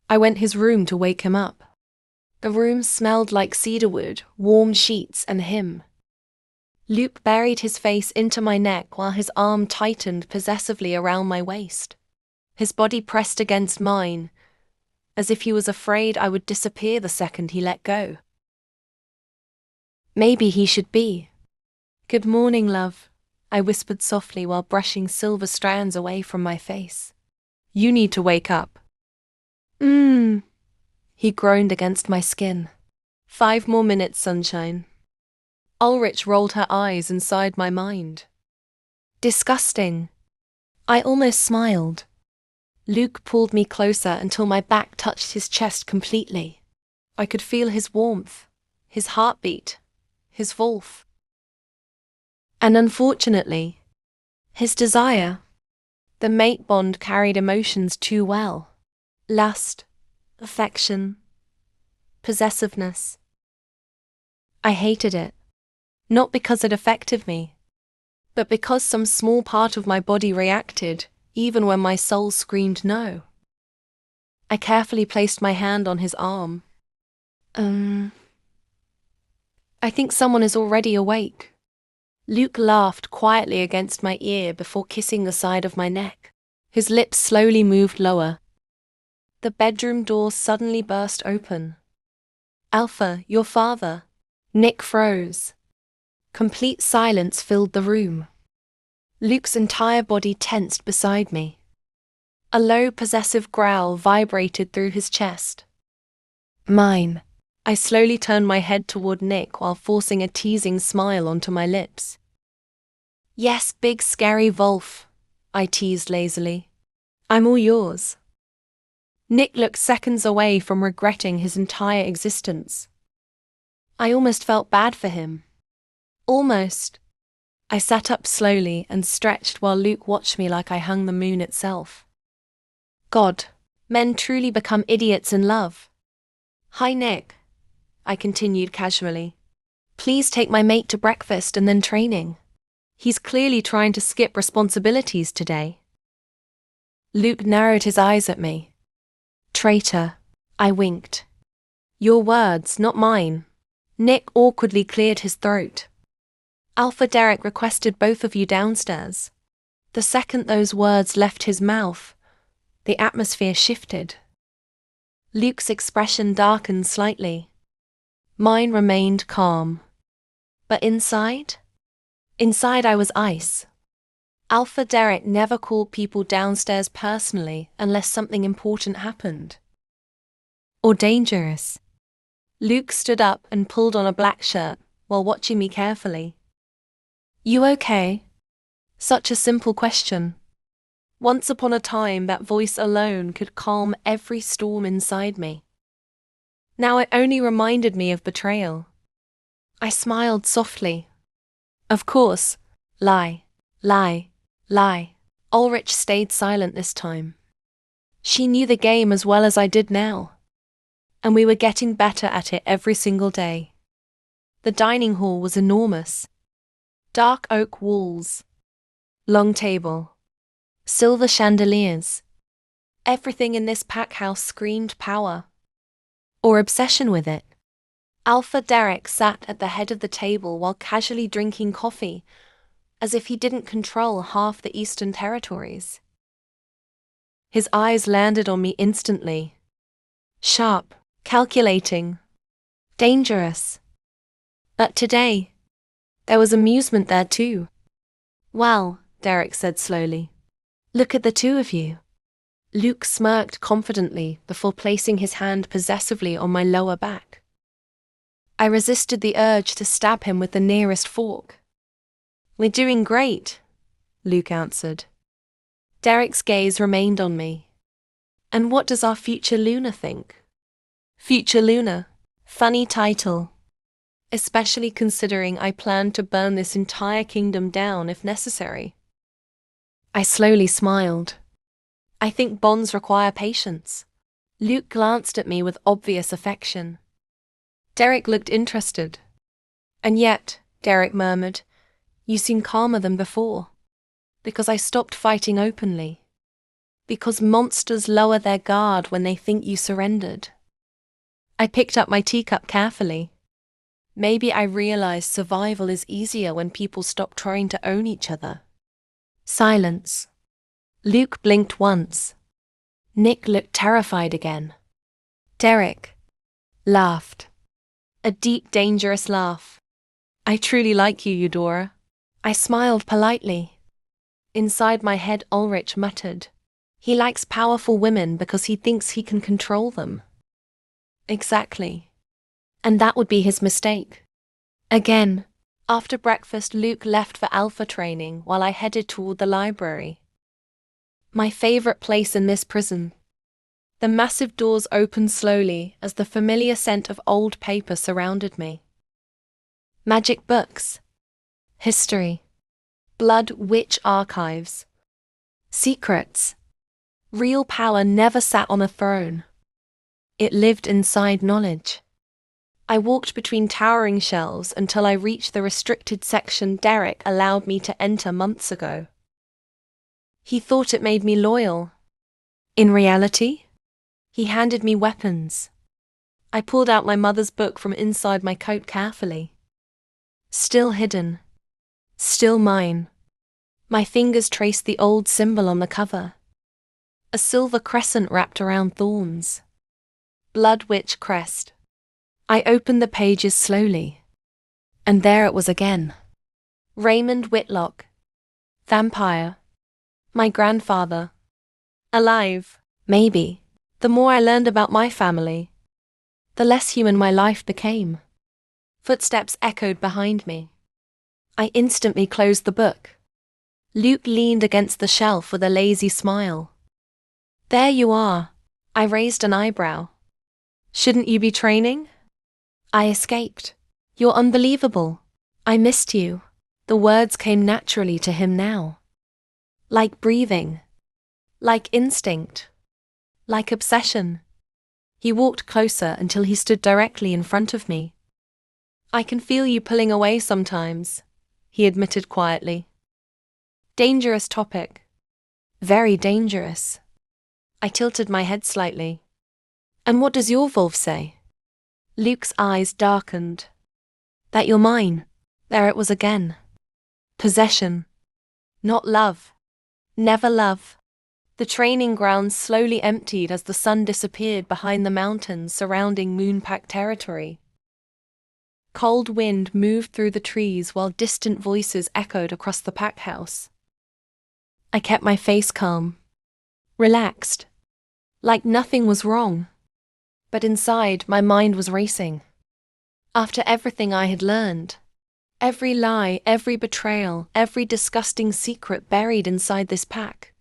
I went his room to wake him up. The room smelled like cedarwood, warm sheets, and him. Luke buried his face into my neck while his arm tightened possessively around my waist. His body pressed against mine, as if he was afraid I would disappear the second he let go. Maybe he should be. "Good morning, love," I whispered softly while brushing silver strands away from my face. "You need to wake up." He groaned against my skin. 5 more minutes, sunshine." Ulrich rolled her eyes inside my mind. Disgusting. I almost smiled. Luke pulled me closer until my back touched his chest completely. I could feel his warmth, his heartbeat, his wolf. And unfortunately, his desire. The mate bond carried emotions too well. Lust, affection, possessiveness. I hated it. Not because it affected me, but because some small part of my body reacted, even when my soul screamed no. I carefully placed my hand on his arm. I think someone is already awake." Luke laughed quietly against my ear before kissing the side of my neck. His lips slowly moved lower. The bedroom door suddenly burst open. "Alpha, your father." Nick froze. Complete silence filled the room. Luke's entire body tensed beside me. A low, possessive growl vibrated through his chest. "Mine." I slowly turned my head toward Nick while forcing a teasing smile onto my lips. "Yes, big scary wolf," I teased lazily. "I'm all yours." Nick looked seconds away from regretting his entire existence. I almost felt bad for him. Almost. I sat up slowly and stretched while Luke watched me like I hung the moon itself. God, men truly become idiots in love. "Hi, Nick," I continued casually. "Please take my mate to breakfast and then training. He's clearly trying to skip responsibilities today." Luke narrowed his eyes at me. "Traitor," I winked. "Your words, not mine." Nick awkwardly cleared his throat. "Alpha Derek requested both of you downstairs." The second those words left his mouth, the atmosphere shifted. Luke's expression darkened slightly. Mine remained calm. But inside? Inside I was ice. Alpha Derek never called people downstairs personally unless something important happened. Or dangerous. Luke stood up and pulled on a black shirt while watching me carefully. "You okay?" Such a simple question. Once upon a time, that voice alone could calm every storm inside me. Now it only reminded me of betrayal. I smiled softly. "Of course. Lie, lie, lie." Ulrich stayed silent this time. She knew the game as well as I did now. And we were getting better at it every single day. The dining hall was enormous. Dark oak walls. Long table. Silver chandeliers. Everything in this pack house screamed power. Or obsession with it. Alpha Derek sat at the head of the table while casually drinking coffee, as if he didn't control half the Eastern Territories. His eyes landed on me instantly. Sharp, calculating, dangerous. But today, there was amusement there too. "Well," Derek said slowly, "look at the two of you." Luke smirked confidently before placing his hand possessively on my lower back. I resisted the urge to stab him with the nearest fork. "We're doing great," Luke answered. Derek's gaze remained on me. "And what does our future Luna think?" Future Luna. Funny title. Especially considering I planned to burn this entire kingdom down if necessary. I slowly smiled. "I think bonds require patience." Luke glanced at me with obvious affection. Derek looked interested. "And yet," Derek murmured, "you seem calmer than before." Because I stopped fighting openly. Because monsters lower their guard when they think you surrendered. I picked up my teacup carefully. Maybe I realized survival is easier when people stop trying to own each other. Silence. Luke blinked once. Nick looked terrified again. Derek laughed. A deep, dangerous laugh. I truly like you, Eudora. I smiled politely. Inside my head, Ulrich muttered. He likes powerful women because he thinks he can control them. Exactly. And that would be his mistake. Again. After breakfast, Luke left for alpha training while I headed toward the library. My favorite place in this prison. The massive doors opened slowly as the familiar scent of old paper surrounded me. Magic books. History. Blood witch archives. Secrets. Real power never sat on a throne. It lived inside knowledge. I walked between towering shelves until I reached the restricted section Derek allowed me to enter months ago. He thought it made me loyal. In reality, he handed me weapons. I pulled out my mother's book from inside my coat carefully. Still hidden. Still mine. My fingers traced the old symbol on the cover. A silver crescent wrapped around thorns. Blood witch crest. I opened the pages slowly. And there it was again. Raymond Whitlock. Vampire. My grandfather. Alive. Maybe. The more I learned about my family, the less human my life became. Footsteps echoed behind me. I instantly closed the book. Luke leaned against the shelf with a lazy smile. There you are. I raised an eyebrow. Shouldn't you be training? I escaped. You're unbelievable. I missed you. The words came naturally to him now. Like breathing. Like instinct. Like obsession. He walked closer until he stood directly in front of me. I can feel you pulling away sometimes, he admitted quietly. Dangerous topic. Very dangerous. I tilted my head slightly. And what does your wolf say? Luke's eyes darkened. That you're mine. There it was again. Possession. Not love. Never love. The training grounds slowly emptied as the sun disappeared behind the mountains surrounding moon-packed territory. Cold wind moved through the trees while distant voices echoed across the pack house. I kept my face calm. Relaxed. Like nothing was wrong. But inside, my mind was racing. After everything I had learned, every lie, every betrayal, every disgusting secret buried inside this pack,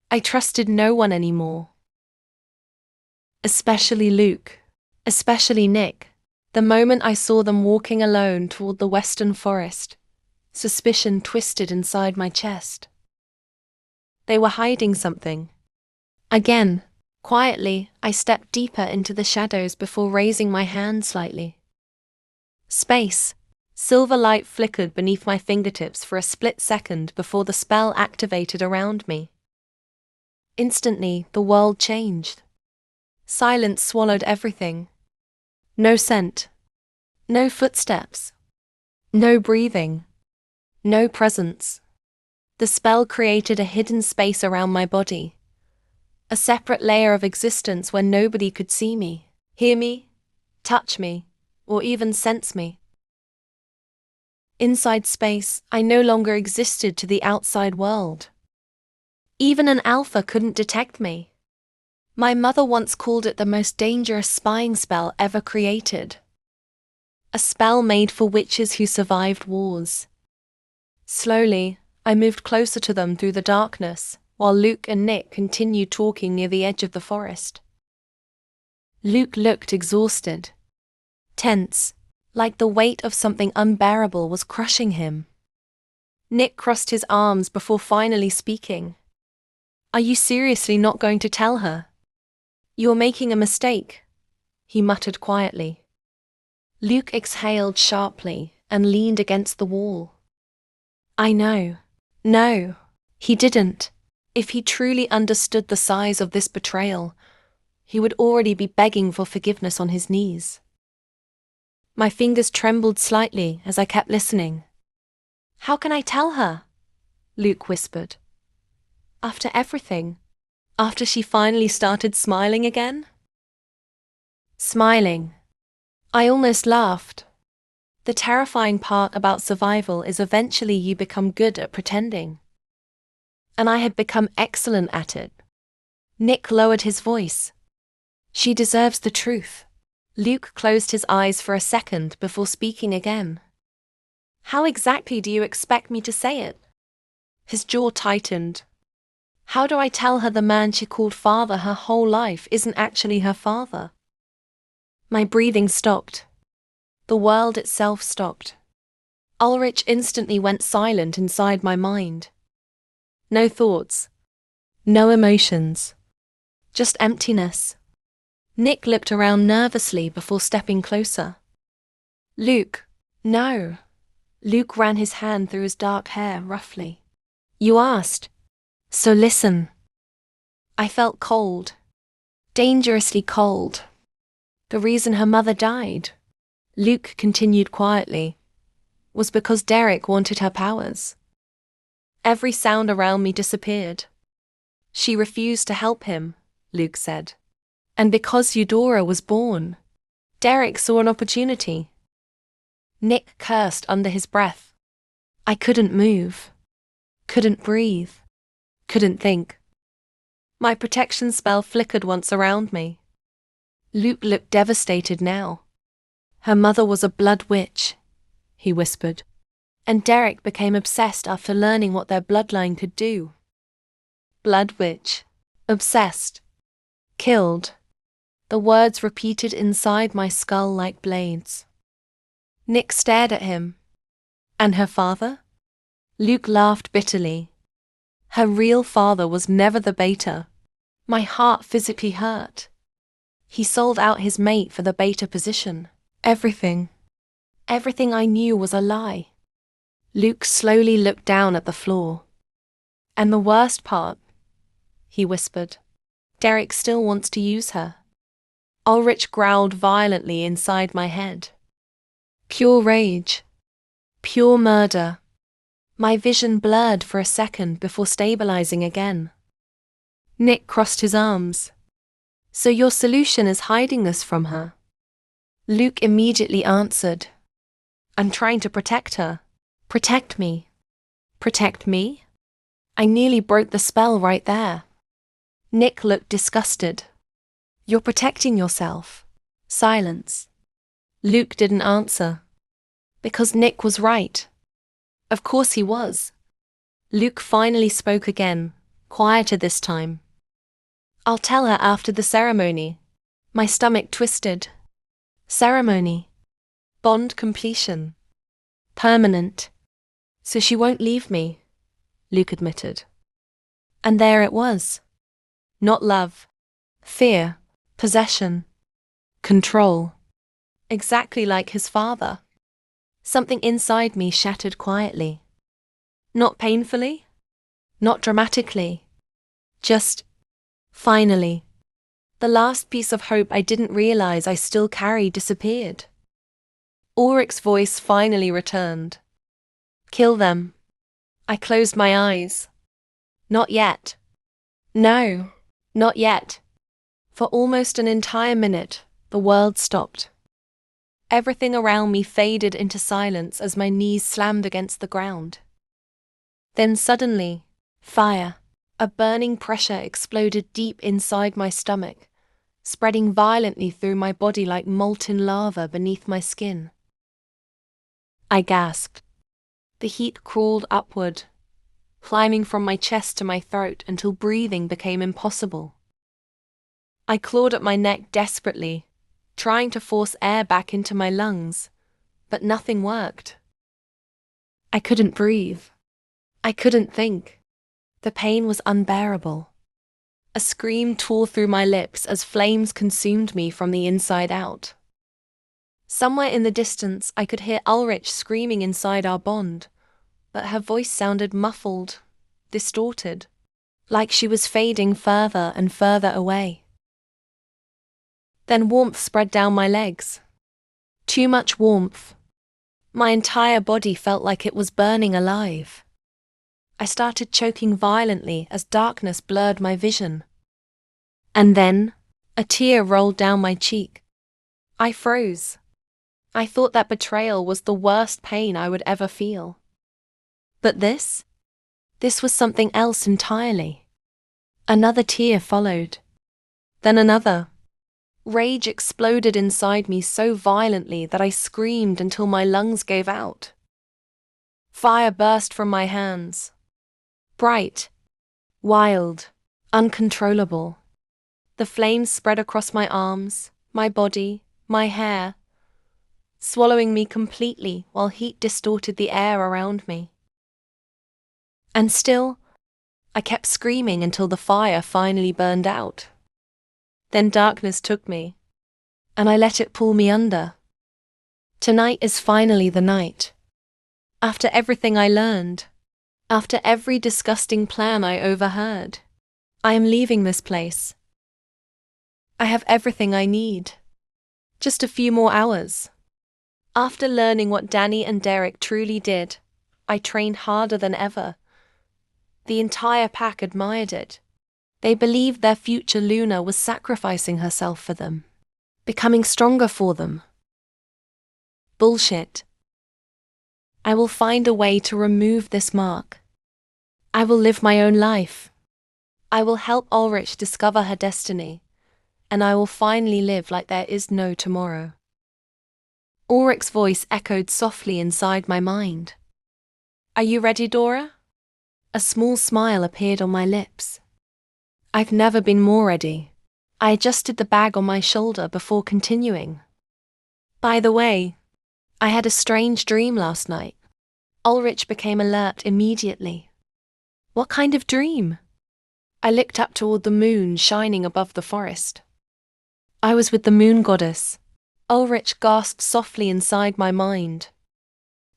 I trusted no one anymore. Especially Luke. Especially Nick. The moment I saw them walking alone toward the western forest, suspicion twisted inside my chest. They were hiding something. Again, quietly, I stepped deeper into the shadows before raising my hand slightly. Space. Silver light flickered beneath my fingertips for a split second before the spell activated around me. Instantly, the world changed. Silence swallowed everything. No scent. No footsteps. No breathing. No presence. The spell created a hidden space around my body. A separate layer of existence where nobody could see me, hear me, touch me, or even sense me. Inside space, I no longer existed to the outside world. Even an alpha couldn't detect me. My mother once called it the most dangerous spying spell ever created. A spell made for witches who survived wars. Slowly, I moved closer to them through the darkness, while Luke and Nick continued talking near the edge of the forest. Luke looked exhausted. Tense, like the weight of something unbearable was crushing him. Nick crossed his arms before finally speaking. Are you seriously not going to tell her? You're making a mistake, he muttered quietly. Luke exhaled sharply and leaned against the wall. I know. No, he didn't. If he truly understood the size of this betrayal, he would already be begging for forgiveness on his knees. My fingers trembled slightly as I kept listening. "How can I tell her?" Luke whispered. "After everything, after she finally started smiling again?" Smiling. I almost laughed. The terrifying part about survival is eventually you become good at pretending. And I had become excellent at it. Nick lowered his voice. "She deserves the truth." Luke closed his eyes for a second before speaking again. "How exactly do you expect me to say it?" His jaw tightened. "How do I tell her the man she called father her whole life isn't actually her father?" My breathing stopped. The world itself stopped. Ulrich instantly went silent inside my mind. No thoughts. No emotions. Just emptiness. Nick looked around nervously before stepping closer. "Luke, no." Luke ran his hand through his dark hair roughly. "You asked. So listen." I felt cold. Dangerously cold. "The reason her mother died," Luke continued quietly, "was because Derek wanted her powers." Every sound around me disappeared. "She refused to help him," Luke said. "And because Eudora was born, Derek saw an opportunity." Nick cursed under his breath. I couldn't move. Couldn't breathe. Couldn't think. My protection spell flickered once around me. Luke looked devastated now. "Her mother was a blood witch," he whispered. "And Derek became obsessed after learning what their bloodline could do." Blood witch. Obsessed. Killed. The words repeated inside my skull like blades. Nick stared at him. "And her father?" Luke laughed bitterly. "Her real father was never the beta." My heart physically hurt. He sold out his mate for the beta position. Everything. Everything I knew was a lie. Luke slowly looked down at the floor. "And the worst part," he whispered, "Derek still wants to use her." Ulrich growled violently inside my head. Pure rage. Pure murder. My vision blurred for a second before stabilizing again. Nick crossed his arms. "So your solution is hiding this from her?" Luke immediately answered. "I'm trying to protect her." "Protect me." "Protect me?" I nearly broke the spell right there. Nick looked disgusted. "You're protecting yourself." Silence. Luke didn't answer. Because Nick was right. Of course he was. Luke finally spoke again, quieter this time. "I'll tell her after the ceremony." My stomach twisted. Ceremony. Bond completion. Permanent. "So she won't leave me," Luke admitted. And there it was. Not love. Fear. Possession. Control. Exactly like his father. Something inside me shattered quietly. Not painfully. Not dramatically. Just, finally. The last piece of hope I didn't realize I still carried disappeared. Ulrich's voice finally returned. "Kill them." I closed my eyes. Not yet. No, not yet. For almost an entire minute, the world stopped. Everything around me faded into silence as my knees slammed against the ground. Then suddenly, fire. A burning pressure exploded deep inside my stomach, spreading violently through my body like molten lava beneath my skin. I gasped. The heat crawled upward, climbing from my chest to my throat until breathing became impossible. I clawed at my neck desperately, trying to force air back into my lungs, but nothing worked. I couldn't breathe. I couldn't think. The pain was unbearable. A scream tore through my lips as flames consumed me from the inside out. Somewhere in the distance, I could hear Ulrich screaming inside our bond, but her voice sounded muffled, distorted. like she was fading further and further away. Then warmth spread down my legs. Too much warmth. My entire body felt like it was burning alive. I started choking violently as darkness blurred my vision. And then, a tear rolled down my cheek. I froze. I thought that betrayal was the worst pain I would ever feel. But this was something else entirely. Another tear followed. Then another. Rage exploded inside me so violently that I screamed until my lungs gave out. Fire burst from my hands. Bright, wild, uncontrollable. The flames spread across my arms, my body, my hair, swallowing me completely while heat distorted the air around me. And still, I kept screaming until the fire finally burned out. Then darkness took me, and I let it pull me under. Tonight is finally the night. After everything I learned, after every disgusting plan I overheard, I am leaving this place. I have everything I need. Just a few more hours. After learning what Danny and Derek truly did, I trained harder than ever. The entire pack admired it. They believed their future Luna was sacrificing herself for them, becoming stronger for them. Bullshit. I will find a way to remove this mark. I will live my own life. I will help Ulrich discover her destiny, and I will finally live like there is no tomorrow. Ulrich's voice echoed softly inside my mind. Are you ready, Dora? A small smile appeared on my lips. I've never been more ready. I adjusted the bag on my shoulder before continuing. By the way, I had a strange dream last night. Ulrich became alert immediately. What kind of dream? I looked up toward the moon shining above the forest. I was with the moon goddess. Ulrich gasped softly inside my mind.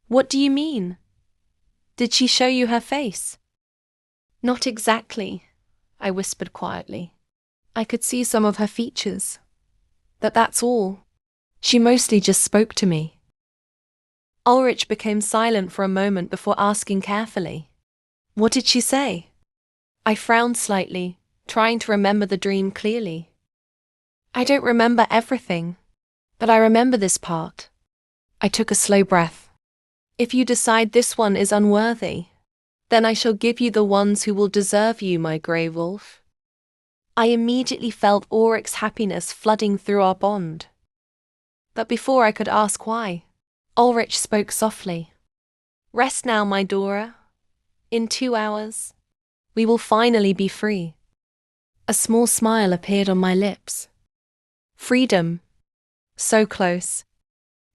What do you mean? Did she show you her face? Not exactly, I whispered quietly. I could see some of her features. That's all. She mostly just spoke to me. Ulrich became silent for a moment before asking carefully. What did she say? I frowned slightly, trying to remember the dream clearly. I don't remember everything, but I remember this part. I took a slow breath. If you decide this one is unworthy, then I shall give you the ones who will deserve you, my grey wolf. I immediately felt Ulrich's happiness flooding through our bond. But before I could ask why, Ulrich spoke softly. Rest now, my Dora. In 2 hours, we will finally be free. A small smile appeared on my lips. Freedom. So close.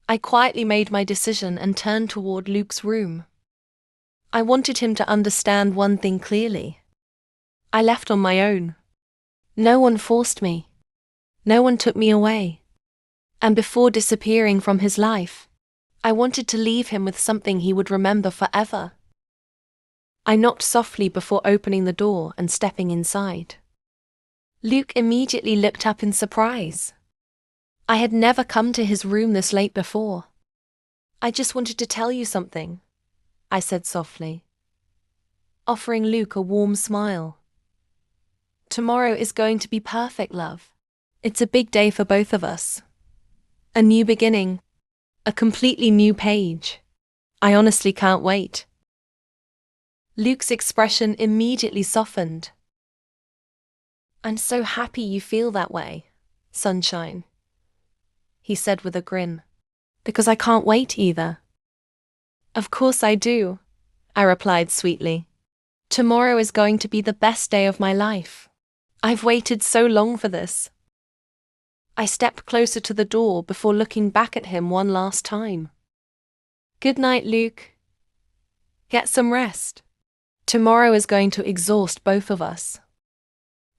I quietly made my decision and turned toward Luke's room. I wanted him to understand one thing clearly. I left on my own. No one forced me. No one took me away. And before disappearing from his life, I wanted to leave him with something he would remember forever. I knocked softly before opening the door and stepping inside. Luke immediately looked up in surprise. I had never come to his room this late before. I just wanted to tell you something, I said softly, offering Luke a warm smile. Tomorrow is going to be perfect, love. It's a big day for both of us. A new beginning. A completely new page. I honestly can't wait. Luke's expression immediately softened. I'm so happy you feel that way, sunshine, he said with a grin. Because I can't wait either. Of course I do, I replied sweetly. Tomorrow is going to be the best day of my life. I've waited so long for this. I stepped closer to the door before looking back at him one last time. Good night, Luke. Get some rest. Tomorrow is going to exhaust both of us.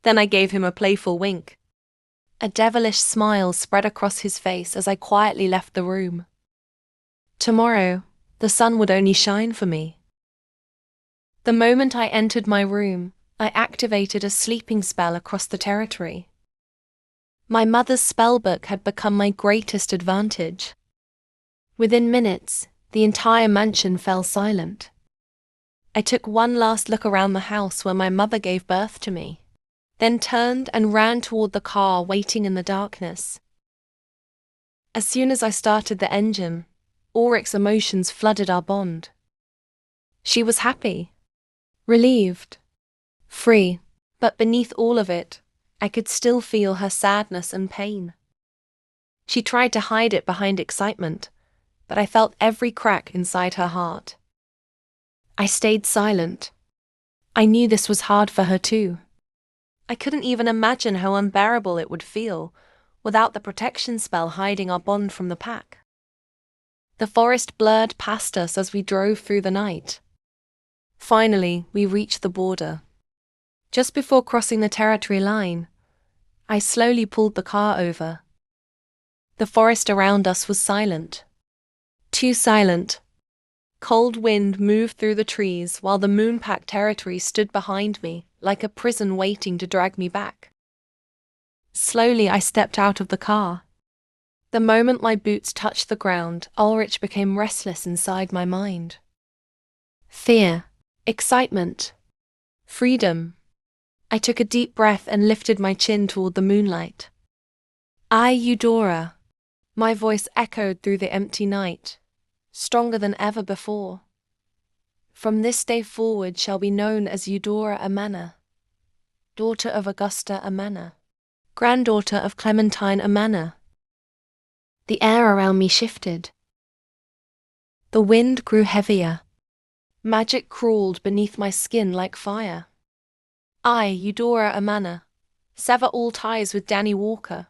Then I gave him a playful wink. A devilish smile spread across his face as I quietly left the room. Tomorrow, the sun would only shine for me. The moment I entered my room, I activated a sleeping spell across the territory. My mother's spellbook had become my greatest advantage. Within minutes, the entire mansion fell silent. I took one last look around the house where my mother gave birth to me, then turned and ran toward the car waiting in the darkness. As soon as I started the engine, Ulrich's emotions flooded our bond. She was happy, relieved, free, but beneath all of it, I could still feel her sadness and pain. She tried to hide it behind excitement, but I felt every crack inside her heart. I stayed silent. I knew this was hard for her too. I couldn't even imagine how unbearable it would feel without the protection spell hiding our bond from the pack. The forest blurred past us as we drove through the night. Finally, we reached the border. Just before crossing the territory line, I slowly pulled the car over. The forest around us was silent. Too silent. Cold wind moved through the trees while the moon-packed territory stood behind me like a prison waiting to drag me back. Slowly I stepped out of the car. The moment my boots touched the ground, Ulrich became restless inside my mind. Fear, excitement, freedom. I took a deep breath and lifted my chin toward the moonlight. I, Eudora. My voice echoed through the empty night, stronger than ever before. From this day forward shall be known as Eudora Amana, daughter of Augusta Amana, granddaughter of Clementine Amana. The air around me shifted. The wind grew heavier. Magic crawled beneath my skin like fire. I, Eudora Amana, sever all ties with Danny Walker.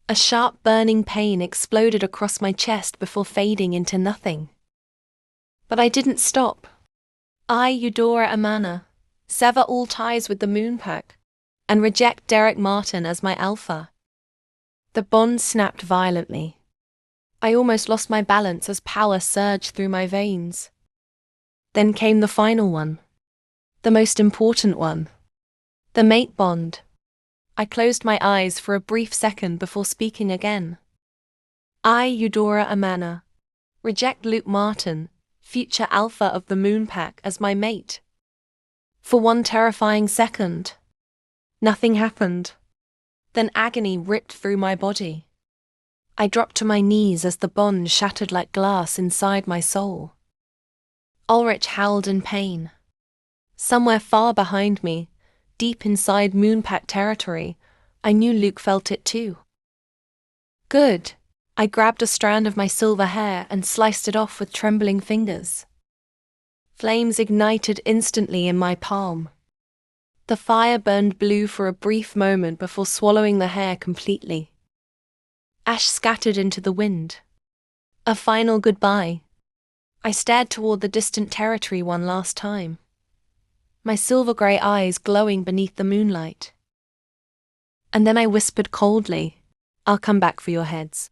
A sharp burning pain exploded across my chest before fading into nothing. But I didn't stop. I, Eudora Amana, sever all ties with the Moonpack and reject Derek Martin as my alpha. The bond snapped violently. I almost lost my balance as power surged through my veins. Then came the final one. The most important one. The mate bond. I closed my eyes for a brief second before speaking again. I, Eudora Amana, reject Luke Martin, future alpha of the Moonpack, as my mate. For one terrifying second, nothing happened. Then agony ripped through my body. I dropped to my knees as the bond shattered like glass inside my soul. Ulrich howled in pain. Somewhere far behind me, deep inside Moonpack territory, I knew Luke felt it too. Good. I grabbed a strand of my silver hair and sliced it off with trembling fingers. Flames ignited instantly in my palm. The fire burned blue for a brief moment before swallowing the hair completely. Ash scattered into the wind. A final goodbye. I stared toward the distant territory one last time, my silver-grey eyes glowing beneath the moonlight. And then I whispered coldly, "I'll come back for your heads."